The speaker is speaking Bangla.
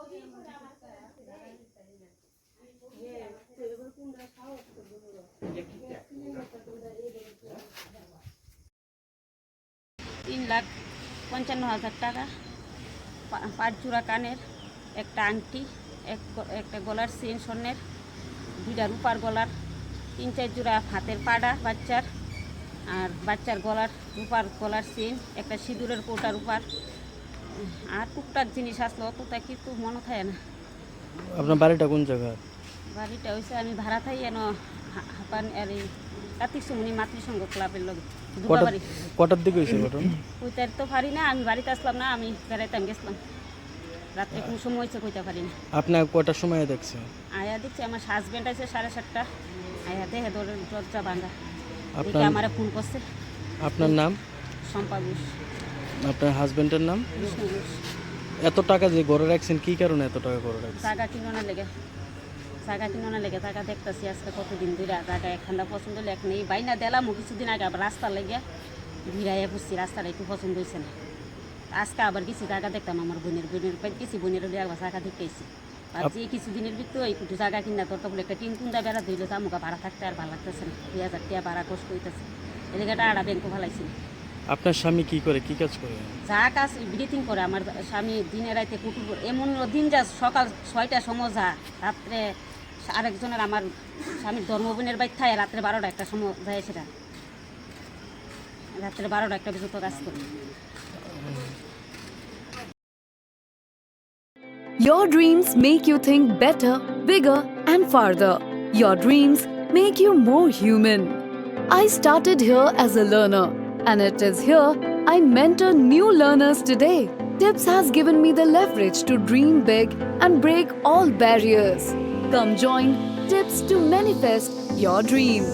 3,55,000 টাকা, 5 জোড়া কানের, একটা আংটি, একটা গলার চেন স্বর্ণের, 2টা রূপার গলার, 3-4 জোড়া হাতের পাড়া বাচ্চার, আর বাচ্চার গলার রূপার গলার চেন, একটা সিঁদুরের কৌটা রূপার, আর টুকটাক জিনিস আসলো, অতটা কিন্তু মনে থাকে না। আপনার বাড়িটা কোন জায়গায়? বাড়িটা হয়েছে আমি ভাড়া থাই এন হাপান আর এই কার্তিক সুমনি মাতৃসংঘ ক্লাবের লগে দুর্গাবাড়ি। কটার দিকে হয়েছে ঘটনা? কইতে তো পারি না, আমি বাড়িতে আসলাম না, আমি বেড়াইতাম গেছিলাম, রাত্রে কোন সময় হয়েছে কইতে পারি না। আপনার কটার সময় দেখছে? আয়া দেখছি আমার হাজব্যান্ড আছে 7:30, আয়া দেখে দরজা ভাঙা, আপনার আমার ফোন করছে। আপনার নাম? শম্পা ঘোষ। আপনার হাজবেন্ডের নাম? বিষ্ণু ঘোষ। এত টাকা যে গড়ে রাখছেন কি কারণে এত টাকা গড়ে রাখছেন? জায়গা কিনোনা লেগে, জায়গা কিনোনা লেগে জায়গা দেখতেছি আজকে কতদিন ধরে, জায়গা একখানা পছন্দ হলে এক নেই বাইনা দিলাম কিছুদিন আগে, আবার রাস্তা লেগে ঘিরাইয়া পড়ছি, রাস্তাটা একটু পছন্দ হয়েছে না, আজকে আবার কিছু জায়গা দেখতাম আমার বোনের পাই গেছি, বোনের হলে একবার জায়গা দেখতেছি, আর যে কিছুদিনের ভিতরে একটু জায়গা কিনা তোর তো বলে একটা টিন কুন্দা বেড়া ধরলে তো আমাকে ভাড়া থাকতে আর ভালো লাগতেছে না, 2,000 টাকা ভাড়া কষ্ট হইতেছে, এদিকে টাকাটা ব্যাংকও ভালাইছি। আপনার স্বামী কি করে, কি কাজ করে? যা কাজ ব্রিথিং করে আমার স্বামী, দিনে রাইতে কুটুর, এমন দিন যা সকাল 6টার সময় যা, রাত্রে আরেকজনের আমার স্বামীর ধর্মবোনের বাইক খায়, রাত্রে 12টা একটা সময় যায়, সেটা রাত্রে 12টা একটা পর্যন্ত কাজ করি। Your dreams make you think better, bigger, and farther. Your dreams make you more human. I started here as a learner, and it is here I mentor new learners today. TIPS has given me the leverage to dream big and break all barriers. Come join TIPS to manifest your dreams.